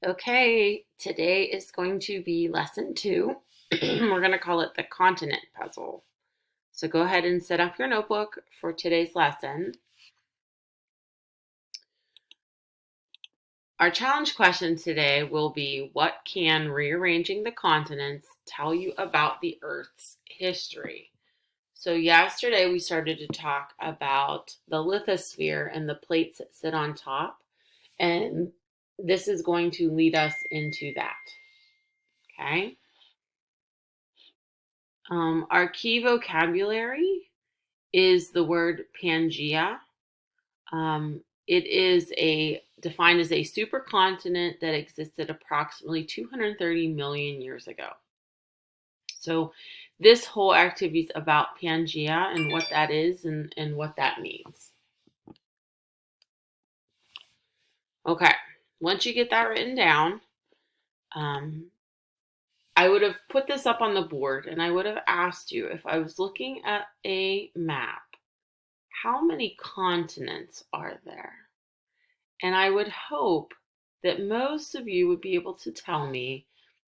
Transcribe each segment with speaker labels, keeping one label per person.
Speaker 1: Okay, today is going to be lesson 2. We're going to call it the continent puzzle. So go ahead and set up your notebook for today's lesson. Our challenge question today will be, what can rearranging the continents tell you about the Earth's history? So yesterday we started to talk about the lithosphere and the plates that sit on top, and this is going to lead us into that. Okay? Our key vocabulary is the word Pangea. It is defined as a supercontinent that existed approximately 230 million years ago. So this whole activity is about Pangea and what that is and what that means. Okay, once you get that written down, I would have put this up on the board and I would have asked you, if I was looking at a map, how many continents are there? And I would hope that most of you would be able to tell me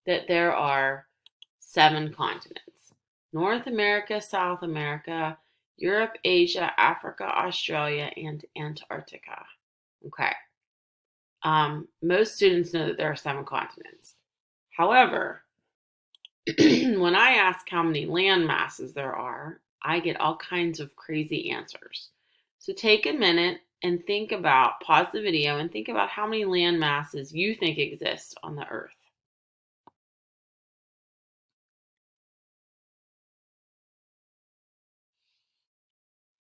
Speaker 1: that there are 7 continents: North America, South America, Europe, Asia, Africa, Australia, and Antarctica. Okay. Most students know that there are 7 continents. However, when I ask how many land masses there are, I get all kinds of crazy answers. So take a minute and pause the video and think about how many land masses you think exist on the Earth.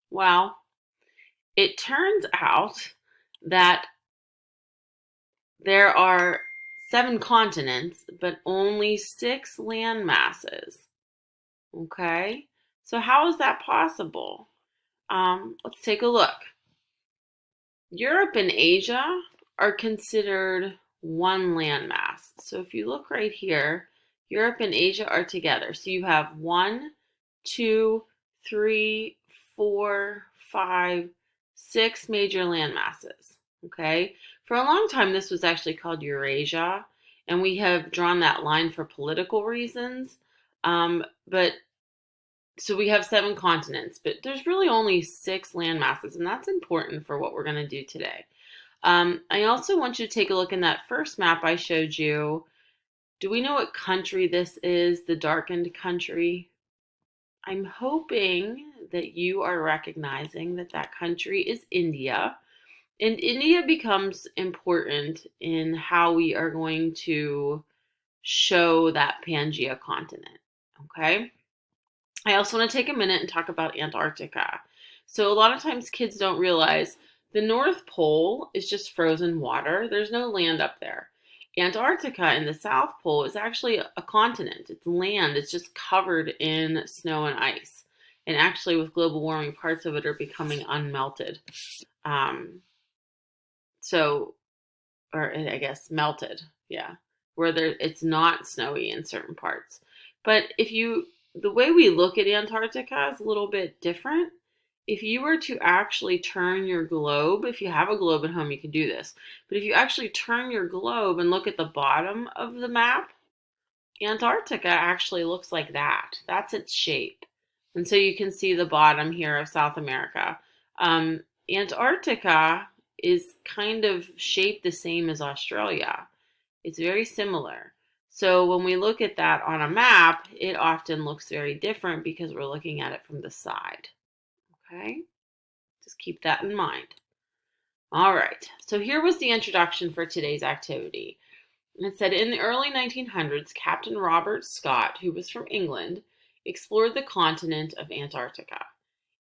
Speaker 1: Well, it turns out that there are 7 continents, but only 6 land masses. Okay, so how is that possible? Let's take a look. Europe and Asia are considered one landmass. So if you look right here, Europe and Asia are together. So you have 1, 2, 3, 4, 5, 6 major landmasses. Okay. For a long time, this was actually called Eurasia, and we have drawn that line for political reasons. But so we have 7 continents, but there's really only 6 land masses, and that's important for what we're going to do today. I also want you to take a look in that first map I showed you. Do we know what country this is, the darkened country? I'm hoping that you are recognizing that that country is India. And India becomes important in how we are going to show that Pangea continent. Okay? I also want to take a minute and talk about Antarctica. So a lot of times kids don't realize the North Pole is just frozen water. There's no land up there. Antarctica in the South Pole is actually a continent. It's land. It's just covered in snow and ice. And actually, with global warming, parts of it are becoming unmelted. So, or I guess melted, yeah, where it's not snowy in certain parts. But the way we look at Antarctica is a little bit different. If you were to actually turn your globe, if you have a globe at home, you can do this. But if you actually turn your globe and look at the bottom of the map, Antarctica actually looks like that. That's its shape. And so you can see the bottom here of South America. Antarctica is kind of shaped the same as Australia. It's very similar. So when we look at that on a map, it often looks very different because we're looking at it from the side. Okay? Just keep that in mind. All right. So here was the introduction for today's activity. It said, in the early 1900s, Captain Robert Scott, who was from England, explored the continent of Antarctica.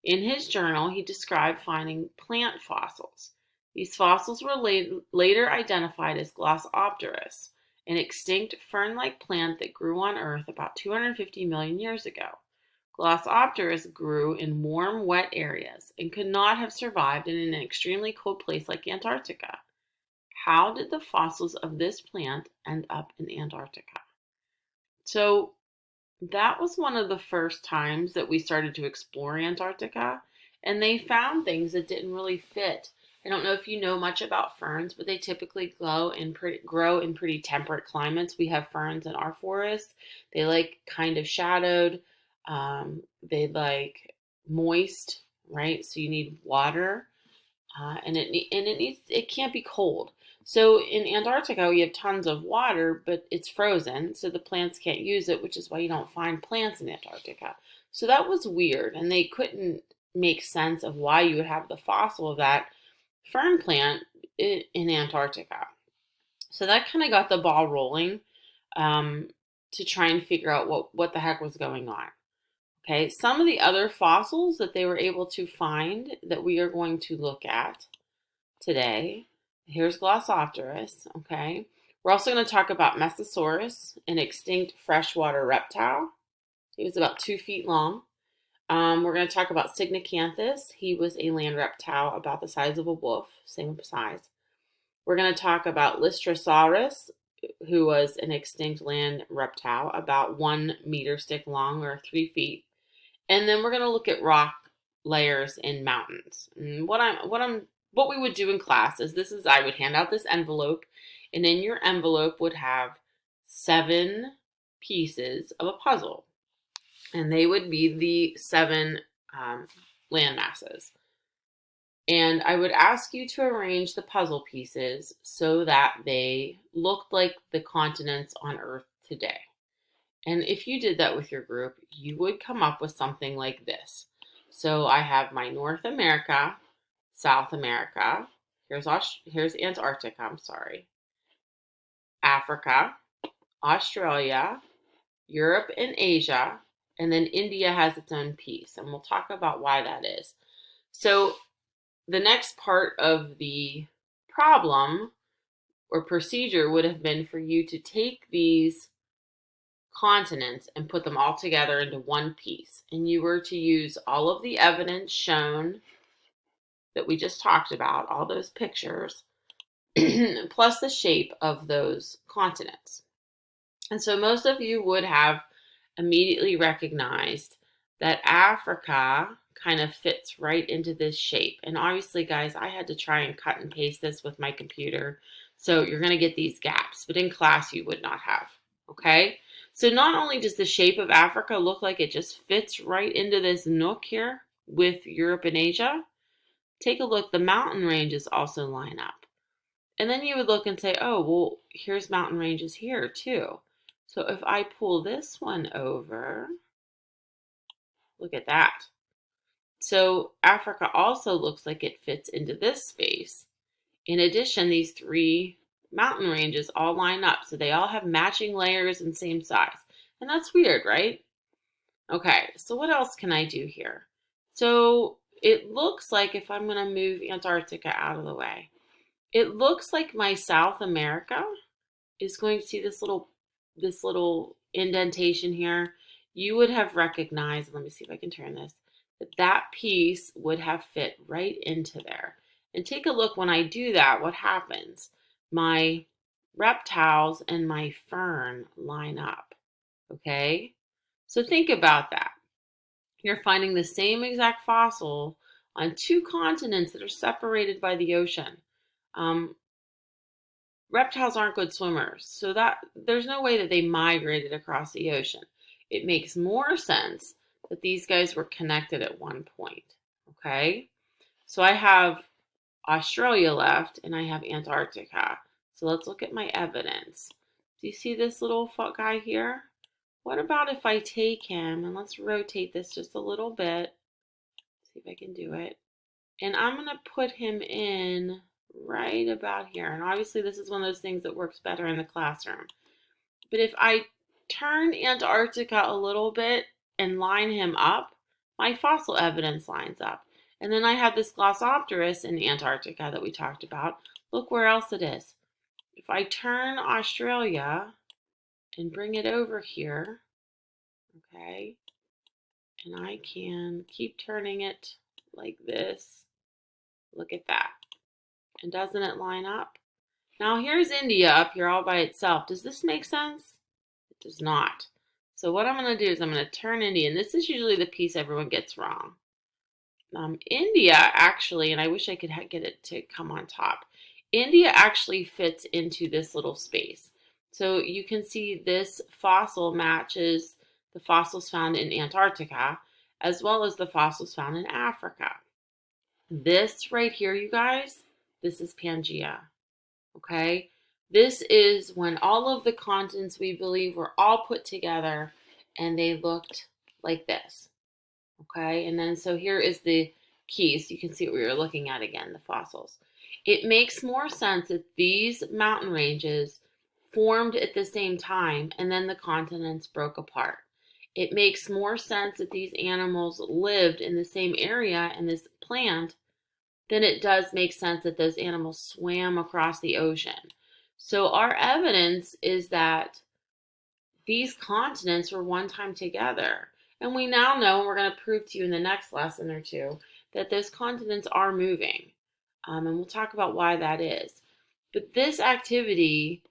Speaker 1: In his journal, he described finding plant fossils. These fossils were later identified as Glossopteris, an extinct fern-like plant that grew on Earth about 250 million years ago. Glossopteris grew in warm, wet areas and could not have survived in an extremely cold place like Antarctica. How did the fossils of this plant end up in Antarctica? So that was one of the first times that we started to explore Antarctica, and they found things that didn't really fit I don't know if you know much about ferns, but they typically grow in pretty temperate climates. We have ferns in our forest. They like kind of shadowed. They like moist, right? So you need water, it can't be cold. So in Antarctica, we have tons of water, but it's frozen, so the plants can't use it, which is why you don't find plants in Antarctica. So that was weird, and they couldn't make sense of why you would have the fossil of that fern plant in Antarctica. So that kind of got the ball rolling um, to try and figure out what the heck was going on. Okay, some of the other fossils that they were able to find that we are going to look at today. Here's Glossopteris, okay? We're also going to talk about Mesosaurus, an extinct freshwater reptile. He was about 2 feet long. We're going to talk about Signicanthus. He was a land reptile about the size of a wolf, same size. We're going to talk about Lystrosaurus, who was an extinct land reptile about 1 meter stick long or 3 feet. And then we're going to look at rock layers in mountains. And what we would do in class is I would hand out this envelope, and in your envelope would have 7 pieces of a puzzle, and they would be the 7 land masses. And I would ask you to arrange the puzzle pieces so that they looked like the continents on Earth today. And if you did that with your group, you would come up with something like this. So I have my North America, South America, here's Antarctica, Africa, Australia, Europe and Asia, and then India has its own piece. And we'll talk about why that is. So the next part of the problem or procedure would have been for you to take these continents and put them all together into one piece. And you were to use all of the evidence shown that we just talked about, all those pictures, plus the shape of those continents. And so most of you would have immediately recognized that Africa kind of fits right into this shape. And obviously, guys, I had to try and cut and paste this with my computer. So you're going to get these gaps, but in class you would not have, okay? So not only does the shape of Africa look like it just fits right into this nook here with Europe and Asia, take a look, the mountain ranges also line up. And then you would look and say, oh, well, here's mountain ranges here too. So if I pull this one over, look at that. So Africa also looks like it fits into this space. In addition, these 3 mountain ranges all line up. So they all have matching layers and same size. And that's weird, right? Okay, so what else can I do here? So it looks like if I'm going to move Antarctica out of the way, it looks like my South America is going to see this little indentation here. You would have recognized, let me see if I can turn this, that piece would have fit right into there. And take a look when I do that, what happens? My reptiles and my fern line up, okay? So think about that. You're finding the same exact fossil on 2 continents that are separated by the ocean. Reptiles aren't good swimmers, so that there's no way that they migrated across the ocean. It makes more sense that these guys were connected at one point, okay? So I have Australia left and I have Antarctica. So let's look at my evidence. Do you see this little guy here? What about if I take him and let's rotate this just a little bit. See if I can do it. And I'm going to put him in right about here. And obviously this is one of those things that works better in the classroom. But if I turn Antarctica a little bit and line him up, my fossil evidence lines up. And then I have this Glossopteris in Antarctica that we talked about. Look where else it is. If I turn Australia and bring it over here, okay, and I can keep turning it like this, look at that. And doesn't it line up? Now here's India up here all by itself. Does this make sense? It does not. So what I'm going to do is I'm going to turn India, and this is usually the piece everyone gets wrong. India actually, and I wish I could get it to come on top. India actually fits into this little space. So you can see this fossil matches the fossils found in Antarctica as well as the fossils found in Africa. This right here, you guys, this is Pangaea. Okay? This is when all of the continents we believe were all put together and they looked like this. Okay, and then so here is the keys. You can see what we were looking at again, the fossils. It makes more sense that these mountain ranges formed at the same time and then the continents broke apart. It makes more sense that these animals lived in the same area and this plant than it does make sense that those animals swam across the ocean. So our evidence is that these continents were one time together. And we now know, and we're going to prove to you in the next lesson or two, that those continents are moving. And we'll talk about why that is. But this activity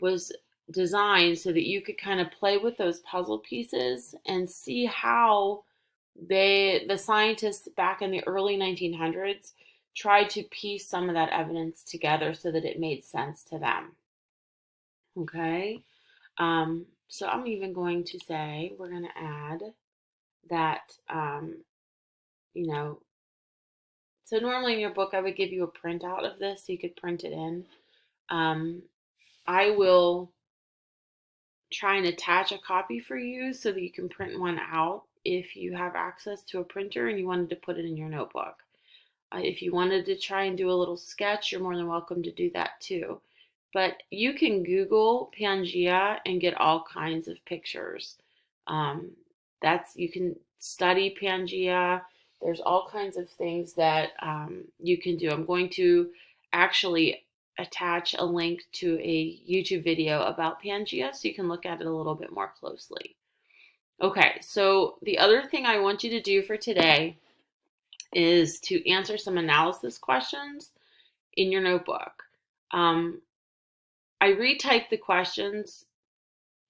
Speaker 1: was designed so that you could kind of play with those puzzle pieces and see how the scientists back in the early 1900s tried to piece some of that evidence together so that it made sense to them. Okay? So I'm even going to say we're going to add that, you know, so normally in your book I would give you a printout of this so you could print it in. I will try and attach a copy for you so that you can print one out if you have access to a printer and you wanted to put it in your notebook. If you wanted to try and do a little sketch, you're more than welcome to do that too. But you can Google Pangaea and get all kinds of pictures. You can study Pangaea. There's all kinds of things that you can do. I'm going to actually attach a link to a YouTube video about Pangaea so you can look at it a little bit more closely. Okay, so the other thing I want you to do for today is to answer some analysis questions in your notebook. I retyped the questions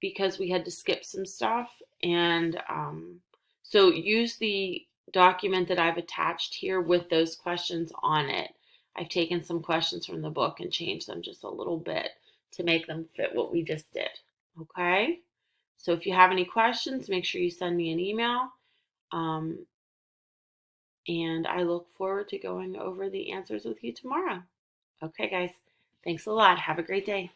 Speaker 1: because we had to skip some stuff, and so use the document that I've attached here with those questions on it. I've taken some questions from the book and changed them just a little bit to make them fit what we just did. Okay? So if you have any questions, make sure you send me an email. And I look forward to going over the answers with you tomorrow. Okay, guys. Thanks a lot. Have a great day.